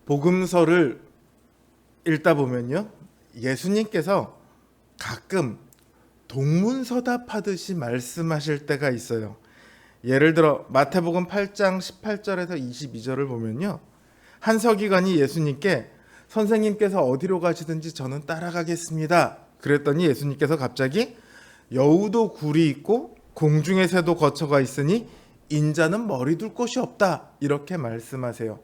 복음서를 읽다 보면요, 예수님께서 가끔 동문서답하듯이 말씀하실 때가 있어요. 예를 들어 마태복음 8장 18절에서 22절을 보면요, 한 서기관이 예수님께 선생님께서 어디로 가시든지 저는 따라가겠습니다. 그랬더니 예수님께서 갑자기 여우도 굴이 있고 공중의 새도 거처가 있으니 인자는 머리 둘 곳이 없다, 이렇게 말씀하세요.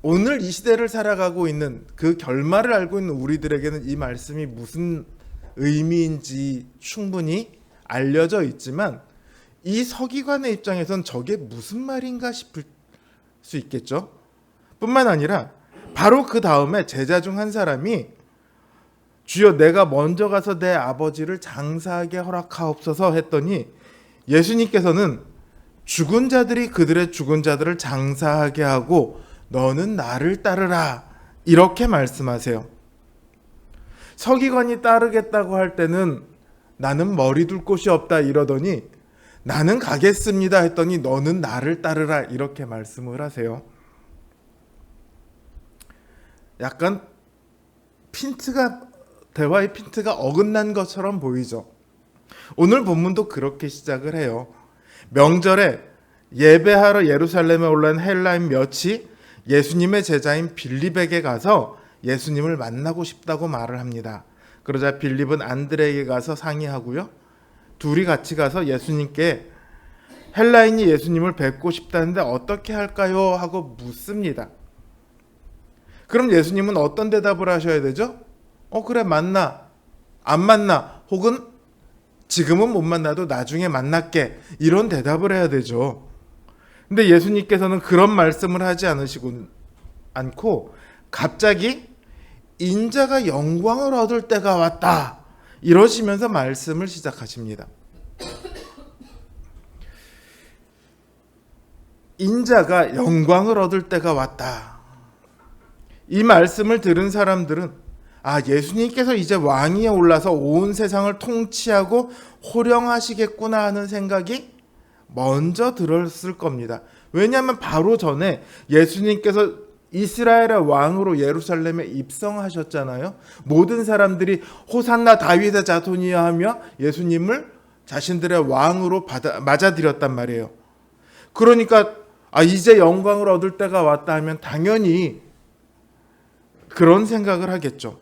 오늘 이 시대를 살아가고 있는 그 결말을 알고 있는 우리들에게는 이 말씀이 무슨 의미인지 충분히 알려져 있지만, 이 서기관의 입장에선 저게 무슨 말인가 싶을 수 있겠죠. 뿐만 아니라 바로 그 다음에 제자 중 한 사람이 주여 내가 먼저 가서 내 아버지를 장사하게 허락하옵소서 했더니 예수님께서는 죽은 자들이 그들의 죽은 자들을 장사하게 하고 너는 나를 따르라, 이렇게 말씀하세요. 서기관이 따르겠다고 할 때는 나는 머리 둘 곳이 없다 이러더니 나는 가겠습니다 했더니 너는 나를 따르라, 이렇게 말씀을 하세요. 약간 대화의 핀트가 어긋난 것처럼 보이죠. 오늘 본문도 그렇게 시작을 해요. 명절에 예배하러 예루살렘에 올라온 헬라인 몇이 예수님의 제자인 빌립에게 가서 예수님을 만나고 싶다고 말을 합니다. 그러자 빌립은 안드레에게 가서 상의하고요, 둘이 같이 가서 예수님께 헬라인이 예수님을 뵙고 싶다는데 어떻게 할까요? 하고 묻습니다. 그럼 예수님은 어떤 대답을 하셔야 되죠? 그래, 만나, 안 만나, 혹은 지금은 못 만나도 나중에 만날게, 이런 대답을 해야 되죠. 근데 예수님께서는 그런 말씀을 하지 않고 갑자기 인자가 영광을 얻을 때가 왔다, 이러시면서 말씀을 시작하십니다. 인자가 영광을 얻을 때가 왔다. 이 말씀을 들은 사람들은 예수님께서 이제 왕위에 올라서 온 세상을 통치하고 호령하시겠구나 하는 생각이 먼저 들었을 겁니다. 왜냐하면 바로 전에 예수님께서 이스라엘의 왕으로 예루살렘에 입성하셨잖아요. 모든 사람들이 호산나 다윗의 자손이야 하며 예수님을 자신들의 왕으로 맞아들였단 말이에요. 그러니까 이제 영광을 얻을 때가 왔다 하면 당연히 그런 생각을 하겠죠.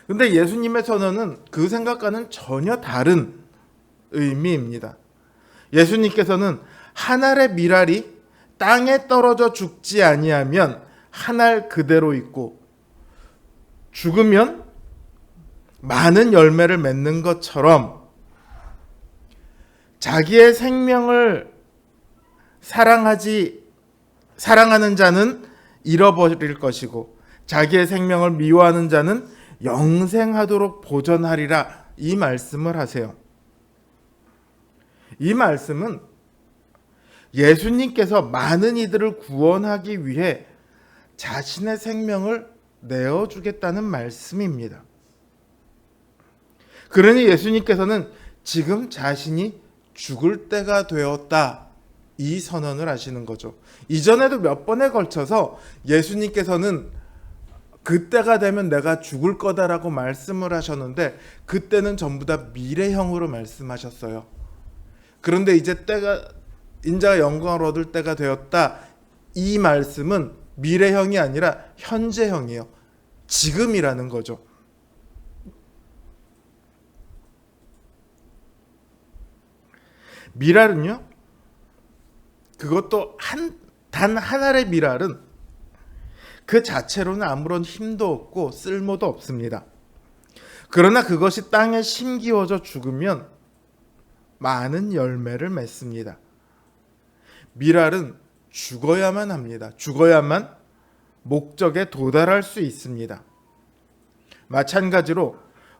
근데 예수님의 선언은 그 생각과는 전혀 다른 의미입니다. 예수님께서는 한 알의 밀알이 땅에 떨어져 죽지 아니하면 한 알 그대로 있고 죽으면 많은 열매를 맺는 것처럼 자기의 생명을 사랑하는 자는 잃어버릴 것이고 자기의 생명을 미워하는 자는 영생하도록 보전하리라, 이 말씀을 하세요. 이 말씀은 예수님께서 많은 이들을 구원하기 위해 자신의 생명을 내어주겠다는 말씀입니다. 그러니 예수님께서는 지금 자신이 죽을 때가 되었다, 이 선언을 하시는 거죠. 이전에도 몇 번에 걸쳐서 예수님께서는 그때가 되면 내가 죽을 거다라고 말씀을 하셨는데 그때는 전부 다 미래형으로 말씀하셨어요. 그런데 이제 인자가 영광을 얻을 때가 되었다, 이 말씀은 미래형이 아니라 현재형이에요. 지금이라는 거죠. 밀알은요, 그것도 단 한 알의 밀알은 그 자체로는 아무런 힘도 없고 쓸모도 없습니다. 그러나 그것이 땅에 심기워져 죽으면 많은 열매를 맺습니다. 밀알은 죽어야만 합니다. 죽어야만 목적에 도달할 수 있습니다. 마찬가지로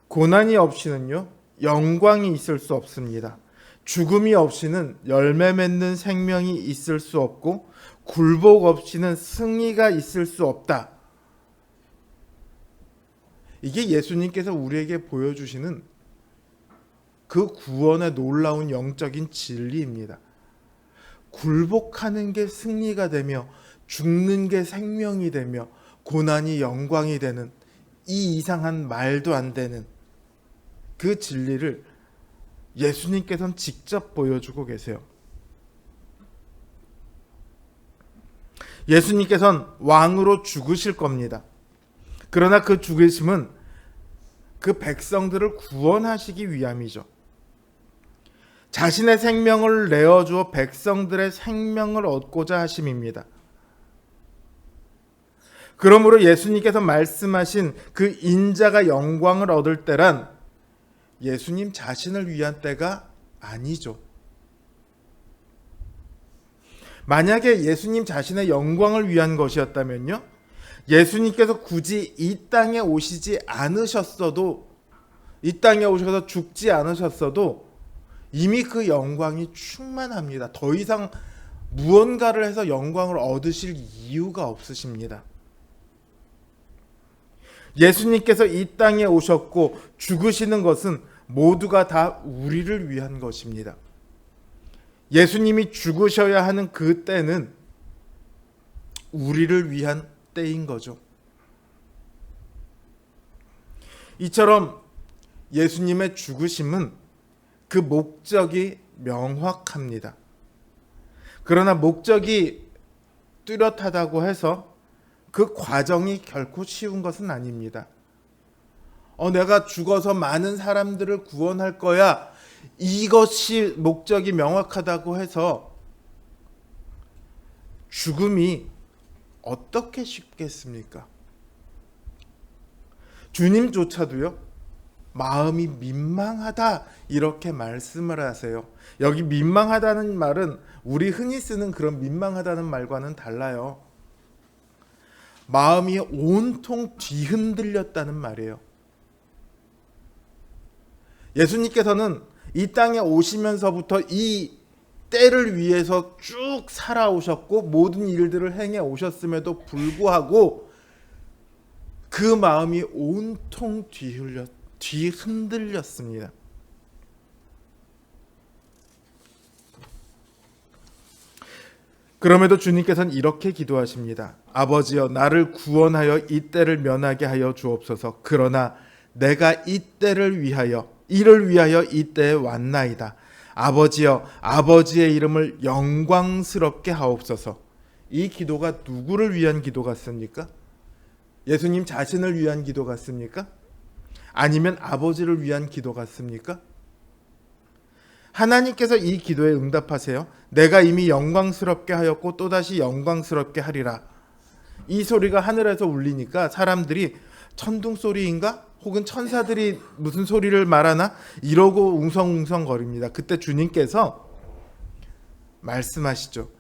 고난이 없이는요, 영광이 있을 수 없습니다. 죽음이 없이는 열매 맺는 생명이 있을 수 없고 굴복 없이는 승리가 있을 수 없다. 이게 예수님께서 우리에게 보여주시는 그 구원의 놀라운 영적인 진리입니다. 굴복하는 게 승리가 되며 죽는 게 생명이 되며 고난이 영광이 되는 이 이상한 말도 안 되는 그 진리를 예수님께서는 직접 보여주고 계세요. 예수님께서는 왕으로 죽으실 겁니다. 그러나 그 죽으심은 그 백성들을 구원하시기 위함이죠. 자신의 생명을 내어주어 백성들의 생명을 얻고자 하심입니다. 그러므로 예수님께서 말씀하신 그 인자가 영광을 얻을 때란 예수님 자신을 위한 때가 아니죠. 만약에 예수님 자신의 영광을 위한 것이었다면요, 예수님께서 굳이 이 땅에 오시지 않으셨어도, 이 땅에 오셔서 죽지 않으셨어도 이미 그 영광이 충만합니다. 더 이상 무언가를 해서 영광을 얻으실 이유가 없으십니다. 예수님께서 이 땅에 오셨고 죽으시는 것은 모두가 다 우리를 위한 것입니다. 예수님이 죽으셔야 하는 그 때는 우리를 위한 때인 거죠. 이처럼 예수님의 죽으심은 그 목적이 명확합니다. 그러나 목적이 뚜렷하다고 해서 그 과정이 결코 쉬운 것은 아닙니다. 내가 죽어서 많은 사람들을 구원할 거야. 이것이 목적이 명확하다고 해서 죽음이 어떻게 쉽겠습니까? 주님조차도요, 마음이 민망하다 이렇게 말씀을 하세요. 여기 민망하다는 말은 우리 흔히 쓰는 그런 민망하다는 말과는 달라요. 마음이 온통 뒤흔들렸다는 말이에요. 예수님께서는 이 땅에 오시면서부터 이 때를 위해서 쭉 살아오셨고 모든 일들을 행해 오셨음에도 불구하고 그 마음이 온통 뒤흔들렸습니다. 그럼에도 주님께서는 이렇게 기도하십니다. 아버지여, 나를 구원하여 이 때를 면하게 하여 주옵소서. 그러나 내가 이 때를 위하여, 이를 위하여 이 때에 왔나이다. 아버지여, 아버지의 이름을 영광스럽게 하옵소서. 이 기도가 누구를 위한 기도 같습니까? 예수님 자신을 위한 기도 같습니까? 아니면 아버지를 위한 기도 같습니까? 하나님께서 이 기도에 응답하세요. 내가 이미 영광스럽게 하였고 또다시 영광스럽게 하리라. 이 소리가 하늘에서 울리니까 사람들이 천둥 소리인가? 혹은 천사들이 무슨 소리를 말하나? 이러고 웅성웅성거립니다. 그때 주님께서 말씀하시죠.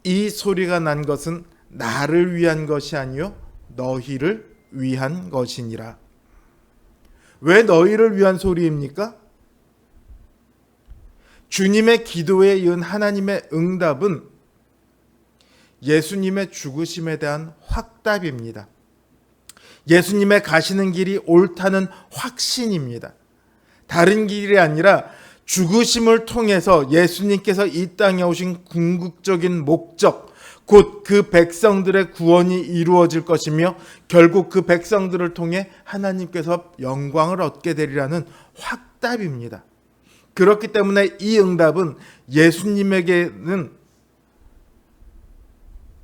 이 소리가 난 것은 나를 위한 것이 아니요 너희를 위한 것이니라. 왜 너희를 위한 소리입니까? 주님의 기도에 이은 하나님의 응답은 예수님의 죽으심에 대한 확답입니다. 예수님의 가시는 길이 옳다는 확신입니다. 다른 길이 아니라 죽으심을 통해서 예수님께서 이 땅에 오신 궁극적인 목적, 곧 그 백성들의 구원이 이루어질 것이며 결국 그 백성들을 통해 하나님께서 영광을 얻게 되리라는 확답입니다. 그렇기 때문에 이 응답은 예수님에게는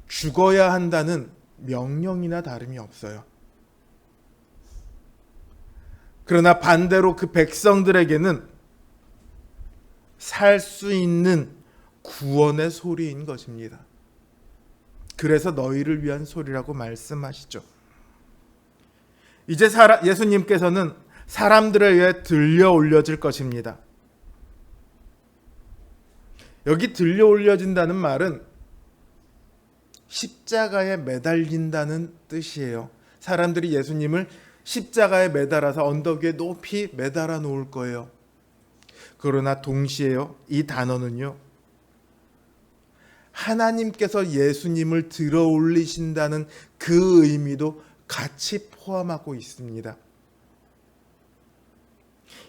죽어야 한다는 명령이나 다름이 없어요. 그러나 반대로 그 백성들에게는 살 수 있는 구원의 소리인 것입니다. 그래서 너희를 위한 소리라고 말씀하시죠. 이제 예수님께서는 사람들에 의해 들려 올려질 것입니다. 여기 들려 올려진다는 말은 십자가에 매달린다는 뜻이에요. 사람들이 예수님을 십자가에 매달아서 언덕 위에 높이 매달아 놓을 거예요. 그러나 동시에요, 이 단어는요, 하나님께서 예수님을 들어 올리신다는 그 의미도 같이 포함하고 있습니다.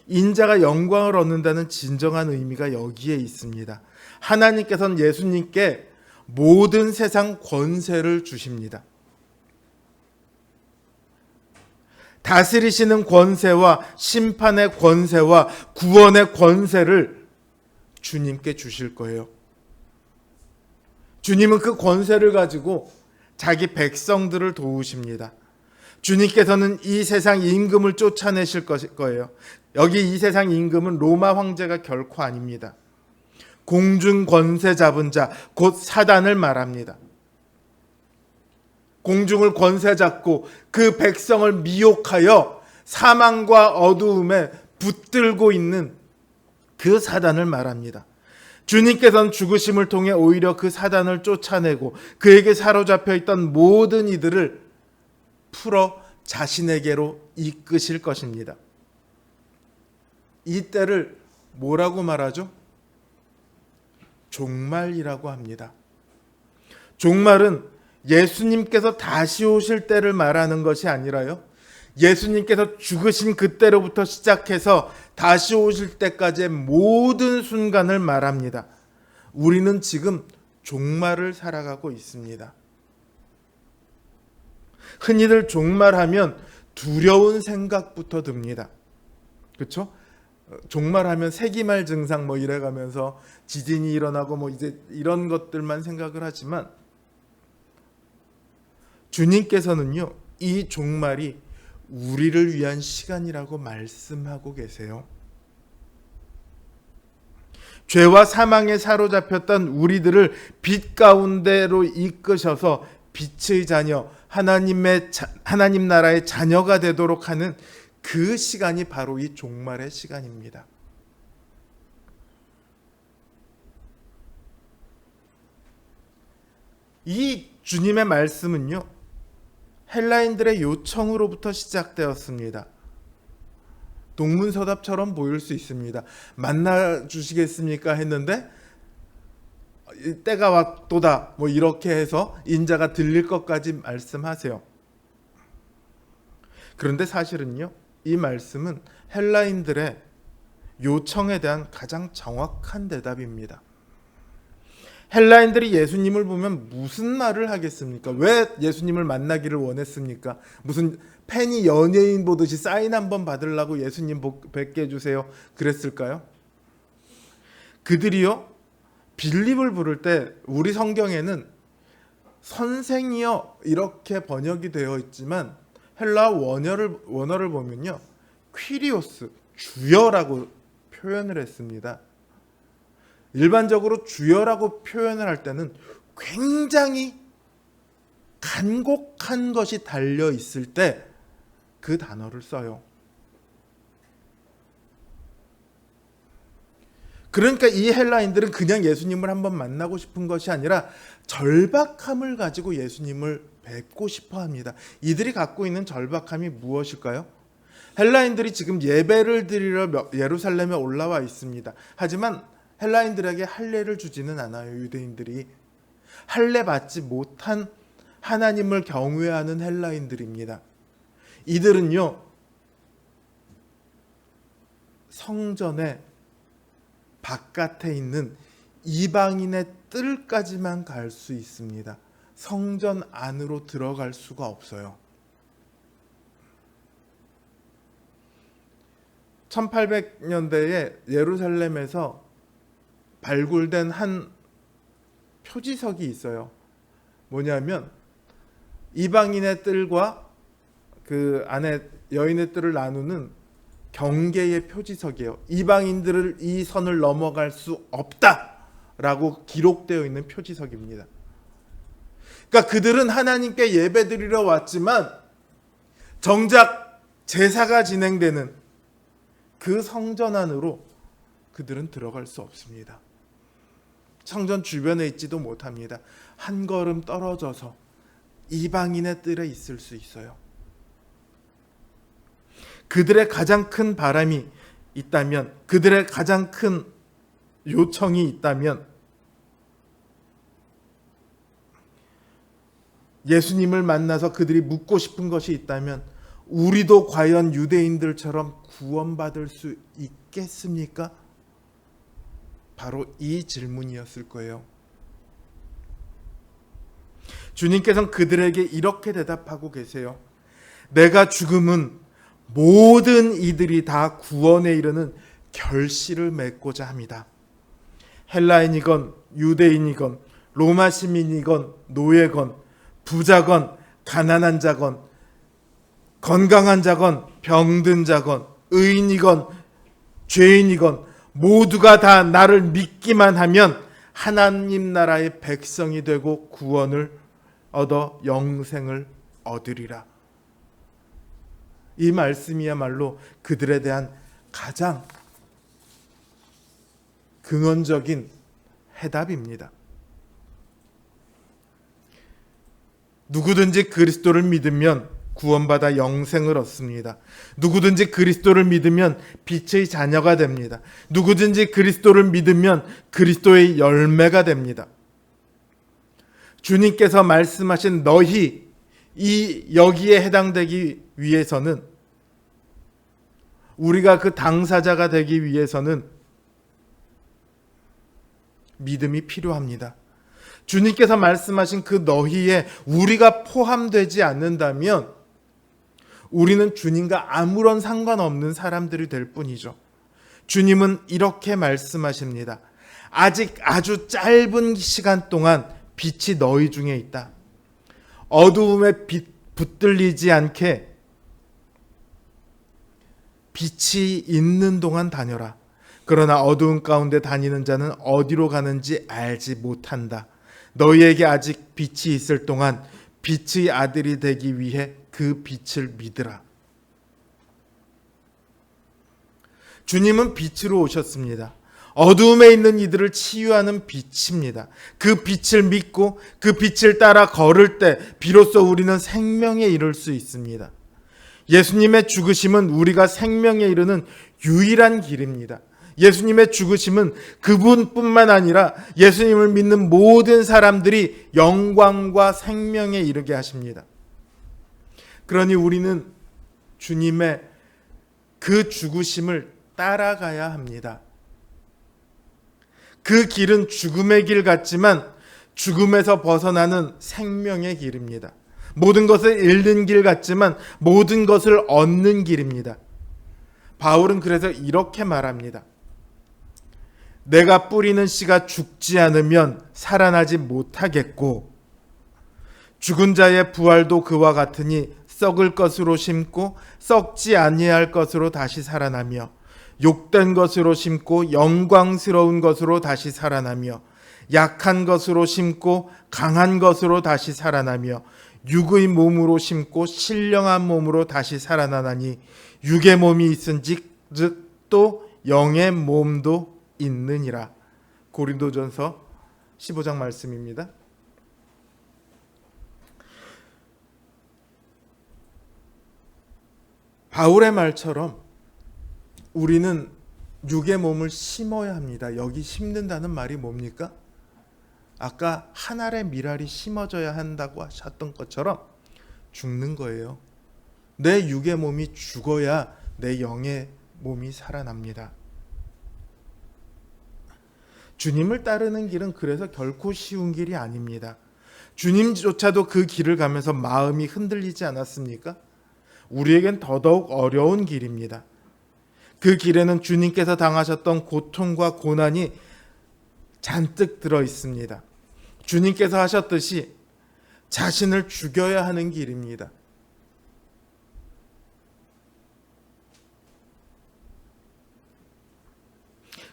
인자가 영광을 얻는다는 진정한 의미가 여기에 있습니다. 하나님께서는 예수님께 모든 세상 권세를 주십니다. 다스리시는 권세와 심판의 권세와 구원의 권세를 주님께 주실 거예요. 주님은 그 권세를 가지고 자기 백성들을 도우십니다. 주님께서는 이 세상 임금을 쫓아내실 거예요. 여기 이 세상 임금은 로마 황제가 결코 아닙니다. 공중 권세 잡은 자, 곧 사단을 말합니다. 공중을 권세 잡고 그 백성을 미혹하여 사망과 어두움에 붙들고 있는 그 사단을 말합니다. 주님께서는 죽으심을 통해 오히려 그 사단을 쫓아내고 그에게 사로잡혀 있던 모든 이들을 풀어 자신에게로 이끄실 것입니다. 이 때를 뭐라고 말하죠? 종말이라고 합니다. 종말은 예수님께서 다시 오실 때를 말하는 것이 아니라요, 예수님께서 죽으신 그때로부터 시작해서 다시 오실 때까지의 모든 순간을 말합니다. 우리는 지금 종말을 살아가고 있습니다. 흔히들 종말하면 두려운 생각부터 듭니다. 그렇죠? 종말하면 세기말 증상 뭐 이래가면서 지진이 일어나고 뭐 이제 이런 것들만 생각을 하지만, 주님께서는요, 이 종말이 우리를 위한 시간이라고 말씀하고 계세요. 죄와 사망에 사로잡혔던 우리들을 빛 가운데로 이끄셔서 빛의 자녀, 하나님 나라의 자녀가 되도록 하는 그 시간이 바로 이 종말의 시간입니다. 이 주님의 말씀은요, 헬라인들의 요청으로부터 시작되었습니다. 동문서답처럼 보일 수 있습니다. 만나 주시겠습니까 했는데 때가 왔도다 뭐 이렇게 해서 인자가 들릴 것까지 말씀하세요. 그런데 사실은요, 이 말씀은 헬라인들의 요청에 대한 가장 정확한 대답입니다. 헬라인들이 예수님을 보면 무슨 말을 하겠습니까? 왜 예수님을 만나기를 원했습니까? 무슨 팬이 연예인 보듯이 사인 한번 받으려고 예수님 뵙게 해주세요 그랬을까요? 그들이요, 빌립을 부를 때 우리 성경에는 선생이여 이렇게 번역이 되어 있지만 헬라 원어를 보면요, 퀴리오스, 주여라고 표현을 했습니다. 일반적으로 주여라고 표현을 할 때는 굉장히 간곡한 것이 달려 있을 때 그 단어를 써요. 그러니까 이 헬라인들은 그냥 예수님을 한번 만나고 싶은 것이 아니라 절박함을 가지고 예수님을 뵙고 싶어 합니다. 이들이 갖고 있는 절박함이 무엇일까요? 헬라인들이 지금 예배를 드리러 예루살렘에 올라와 있습니다. 하지만 헬라인들에게 할례를 주지는 않아요. 유대인들이 할례 받지 못한 하나님을 경외하는 헬라인들입니다. 이들은요, 성전의 바깥에 있는 이방인의 뜰까지만 갈 수 있습니다. 성전 안으로 들어갈 수가 없어요. 1800년대에 예루살렘에서 발굴된 한 표지석이 있어요. 뭐냐면 이방인의 뜰과 그 안에 여인의 뜰을 나누는 경계의 표지석이에요. 이방인들을 이 선을 넘어갈 수 없다라고 기록되어 있는 표지석입니다. 그러니까 그들은 하나님께 예배드리러 왔지만 정작 제사가 진행되는 그 성전 안으로 그들은 들어갈 수 없습니다. 성전 주변에 있지도 못합니다. 한 걸음 떨어져서 이방인의 뜰에 있을 수 있어요. 그들의 가장 큰 바람이 있다면, 그들의 가장 큰 요청이 있다면 예수님을 만나서 그들이 묻고 싶은 것이 있다면, 우리도 과연 유대인들처럼 구원받을 수 있겠습니까? 바로 이 질문이었을 거예요. 주님께서는 그들에게 이렇게 대답하고 계세요. 내가 죽음은 모든 이들이 다 구원에 이르는 결실을 맺고자 합니다. 헬라인이건 유대인이건 로마 시민이건 노예건 부자건 가난한 자건 건강한 자건 병든 자건 의인이건 죄인이건 모두가 다 나를 믿기만 하면 하나님 나라의 백성이 되고 구원을 얻어 영생을 얻으리라. 이 말씀이야말로 그들에 대한 가장 근원적인 해답입니다. 누구든지 그리스도를 믿으면 구원받아 영생을 얻습니다. 누구든지 그리스도를 믿으면 빛의 자녀가 됩니다. 누구든지 그리스도를 믿으면 그리스도의 열매가 됩니다. 주님께서 말씀하신 너희 여기에 해당되기 위해서는, 우리가 그 당사자가 되기 위해서는 믿음이 필요합니다. 주님께서 말씀하신 그 너희에 우리가 포함되지 않는다면 우리는 주님과 아무런 상관없는 사람들이 될 뿐이죠. 주님은 이렇게 말씀하십니다. 아직 아주 짧은 시간 동안 빛이 너희 중에 있다. 어두움에 붙들리지 않게 빛이 있는 동안 다녀라. 그러나 어두운 가운데 다니는 자는 어디로 가는지 알지 못한다. 너희에게 아직 빛이 있을 동안 빛의 아들이 되기 위해 그 빛을 믿으라. 주님은 빛으로 오셨습니다. 어두움에 있는 이들을 치유하는 빛입니다. 그 빛을 믿고 그 빛을 따라 걸을 때 비로소 우리는 생명에 이를 수 있습니다. 예수님의 죽으심은 우리가 생명에 이르는 유일한 길입니다. 예수님의 죽으심은 그분뿐만 아니라 예수님을 믿는 모든 사람들이 영광과 생명에 이르게 하십니다. 그러니 우리는 주님의 그 죽으심을 따라가야 합니다. 그 길은 죽음의 길 같지만 죽음에서 벗어나는 생명의 길입니다. 모든 것을 잃는 길 같지만 모든 것을 얻는 길입니다. 바울은 그래서 이렇게 말합니다. 내가 뿌리는 씨가 죽지 않으면 살아나지 못하겠고 죽은 자의 부활도 그와 같으니 썩을 것으로 심고 썩지 아니할 것으로 다시 살아나며 욕된 것으로 심고 영광스러운 것으로 다시 살아나며 약한 것으로 심고 강한 것으로 다시 살아나며 육의 몸으로 심고 신령한 몸으로 다시 살아나나니 육의 몸이 있은즉 또 영의 몸도 있느니라. 고린도전서 15장 말씀입니다. 바울의 말처럼 우리는 육의 몸을 심어야 합니다. 여기 심는다는 말이 뭡니까? 아까 한 알의 밀알이 심어져야 한다고 하셨던 것처럼 죽는 거예요. 내 육의 몸이 죽어야 내 영의 몸이 살아납니다. 주님을 따르는 길은 그래서 결코 쉬운 길이 아닙니다. 주님조차도 그 길을 가면서 마음이 흔들리지 않았습니까? 우리에겐 더더욱 어려운 길입니다. 그 길에는 주님께서 당하셨던 고통과 고난이 잔뜩 들어 있습니다. 주님께서 하셨듯이 자신을 죽여야 하는 길입니다.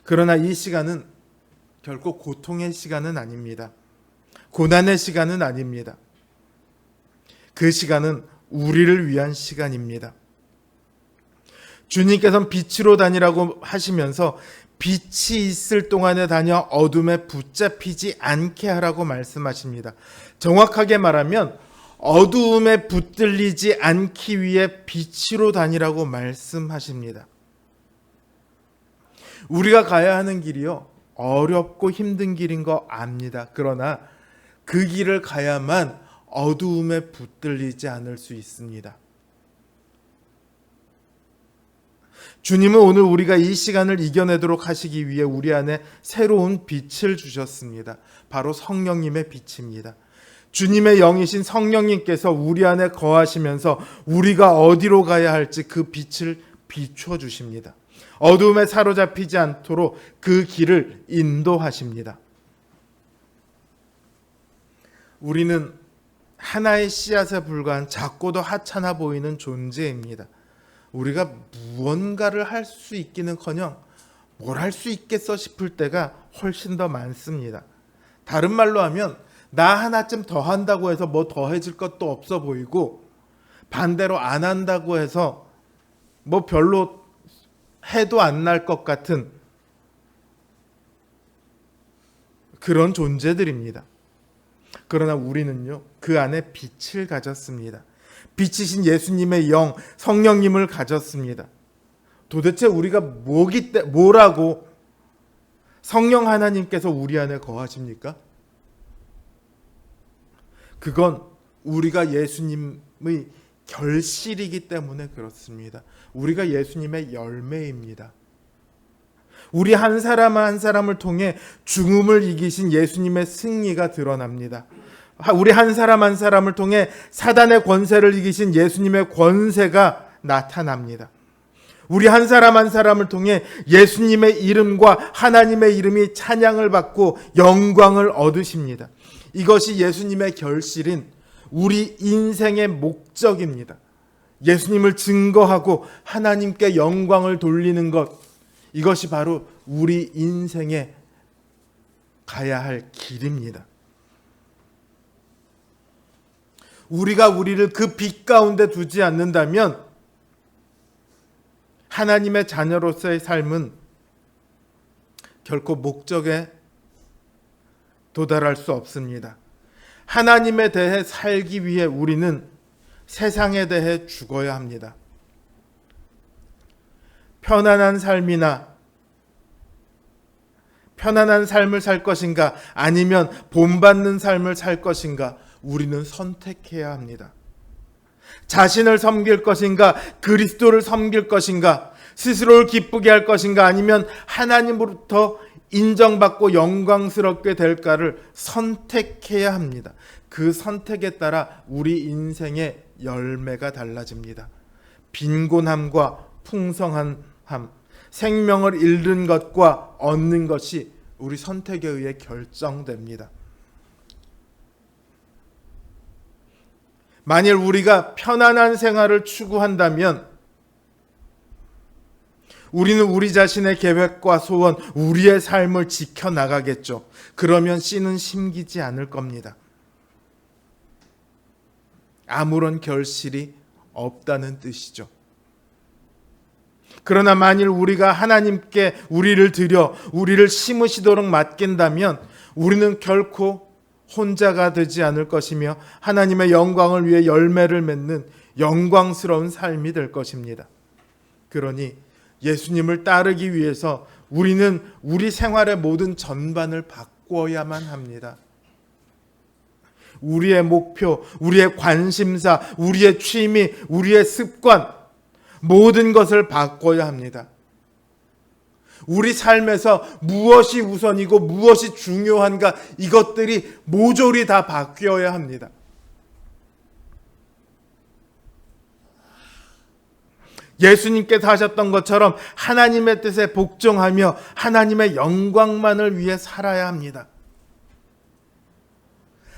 그러나 이 시간은 결코 고통의 시간은 아닙니다. 고난의 시간은 아닙니다. 그 시간은 우리를 위한 시간입니다. 주님께서는 빛으로 다니라고 하시면서 빛이 있을 동안에 다녀 어둠에 붙잡히지 않게 하라고 말씀하십니다. 정확하게 말하면 어두움에 붙들리지 않기 위해 빛으로 다니라고 말씀하십니다. 우리가 가야 하는 길이요, 어렵고 힘든 길인 거 압니다. 그러나 그 길을 가야만 어두움에 붙들리지 않을 수 있습니다. 주님은 오늘 우리가 이 시간을 이겨내도록 하시기 위해 우리 안에 새로운 빛을 주셨습니다. 바로 성령님의 빛입니다. 주님의 영이신 성령님께서 우리 안에 거하시면서 우리가 어디로 가야 할지 그 빛을 비추어 주십니다. 어두움에 사로잡히지 않도록 그 길을 인도하십니다. 우리는 하나의 씨앗에 불과한 작고도 하찮아 보이는 존재입니다. 우리가 무언가를 할 수 있기는커녕 뭘 할 수 있겠어 싶을 때가 훨씬 더 많습니다. 다른 말로 하면 나 하나쯤 더 한다고 해서 뭐 더해질 것도 없어 보이고, 반대로 안 한다고 해서 뭐 별로 해도 안 날 것 같은 그런 존재들입니다. 그러나 우리는요, 그 안에 빛을 가졌습니다. 빛이신 예수님의 영, 성령님을 가졌습니다. 도대체 우리가 뭐라고 성령 하나님께서 우리 안에 거하십니까? 그건 우리가 예수님의 결실이기 때문에 그렇습니다. 우리가 예수님의 열매입니다. 우리 한 사람 한 사람을 통해 죽음을 이기신 예수님의 승리가 드러납니다. 우리 한 사람 한 사람을 통해 사단의 권세를 이기신 예수님의 권세가 나타납니다. 우리 한 사람 한 사람을 통해 예수님의 이름과 하나님의 이름이 찬양을 받고 영광을 얻으십니다. 이것이 예수님의 결실인 우리 인생의 목적입니다. 예수님을 증거하고 하나님께 영광을 돌리는 것, 이것이 바로 우리 인생에 가야 할 길입니다. 우리가 우리를 그 빛 가운데 두지 않는다면 하나님의 자녀로서의 삶은 결코 목적에 도달할 수 없습니다. 하나님에 대해 살기 위해 우리는 세상에 대해 죽어야 합니다. 편안한 삶을 살 것인가, 아니면 본받는 삶을 살 것인가, 우리는 선택해야 합니다. 자신을 섬길 것인가, 그리스도를 섬길 것인가, 스스로를 기쁘게 할 것인가, 아니면 하나님으로부터 인정받고 영광스럽게 될까를 선택해야 합니다. 그 선택에 따라 우리 인생의 열매가 달라집니다. 빈곤함과 풍성함, 생명을 잃는 것과 얻는 것이 우리 선택에 의해 결정됩니다. 만일 우리가 편안한 생활을 추구한다면 우리는 우리 자신의 계획과 소원, 우리의 삶을 지켜나가겠죠. 그러면 씨는 심기지 않을 겁니다. 아무런 결실이 없다는 뜻이죠. 그러나 만일 우리가 하나님께 우리를 드려 우리를 심으시도록 맡긴다면 우리는 결코 혼자가 되지 않을 것이며 하나님의 영광을 위해 열매를 맺는 영광스러운 삶이 될 것입니다. 그러니 예수님을 따르기 위해서 우리는 우리 생활의 모든 전반을 바꿔야만 합니다. 우리의 목표, 우리의 관심사, 우리의 취미, 우리의 습관, 모든 것을 바꿔야 합니다. 우리 삶에서 무엇이 우선이고 무엇이 중요한가, 이것들이 모조리 다 바뀌어야 합니다. 예수님께서 하셨던 것처럼 하나님의 뜻에 복종하며 하나님의 영광만을 위해 살아야 합니다.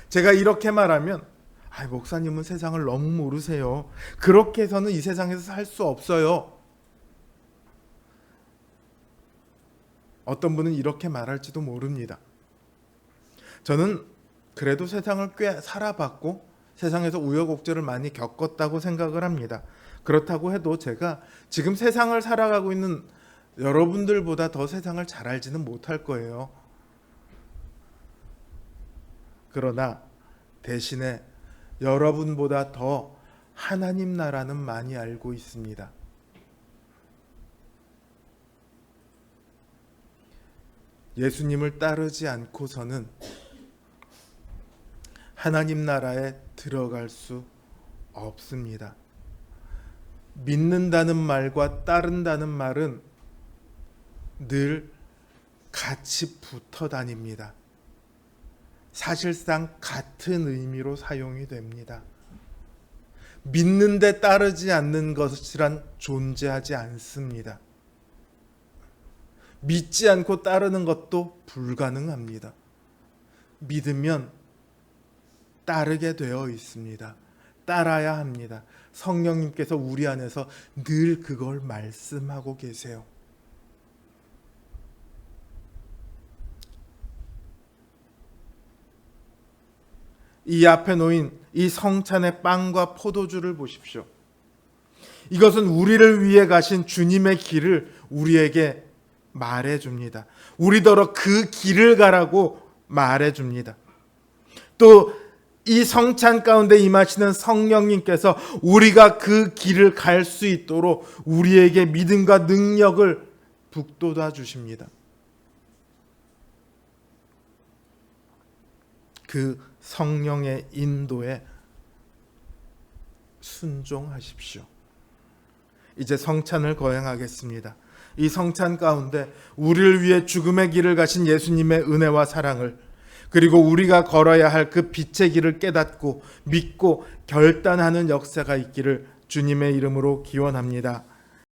제가 이렇게 말하면 목사님은 세상을 너무 모르세요. 그렇게 해서는 이 세상에서 살 수 없어요. 어떤 분은 이렇게 말할지도 모릅니다. 저는 그래도 세상을 꽤 살아봤고 세상에서 우여곡절을 많이 겪었다고 생각을 합니다. 그렇다고 해도 제가 지금 세상을 살아가고 있는 여러분들보다 더 세상을 잘 알지는 못할 거예요. 그러나 대신에 여러분보다 더 하나님 나라는 많이 알고 있습니다. 예수님을 따르지 않고서는 하나님 나라에 들어갈 수 없습니다. 믿는다는 말과 따른다는 말은 늘 같이 붙어 다닙니다. 사실상 같은 의미로 사용이 됩니다. 믿는데 따르지 않는 것이란 존재하지 않습니다. 믿지 않고 따르는 것도 불가능합니다. 믿으면 따르게 되어 있습니다. 따라야 합니다. 성령님께서 우리 안에서 늘 그걸 말씀하고 계세요. 이 앞에 놓인 이 성찬의 빵과 포도주를 보십시오. 이것은 우리를 위해 가신 주님의 길을 우리에게 말해줍니다. 우리더러 그 길을 가라고 말해줍니다. 또 이 성찬 가운데 임하시는 성령님께서 우리가 그 길을 갈 수 있도록 우리에게 믿음과 능력을 북돋아 주십니다. 그 성령의 인도에 순종하십시오. 이제 성찬을 거행하겠습니다. 이 성찬 가운데 우리를 위해 죽음의 길을 가신 예수님의 은혜와 사랑을, 그리고 우리가 걸어야 할 그 빛의 길을 깨닫고 믿고 결단하는 역사가 있기를 주님의 이름으로 기원합니다.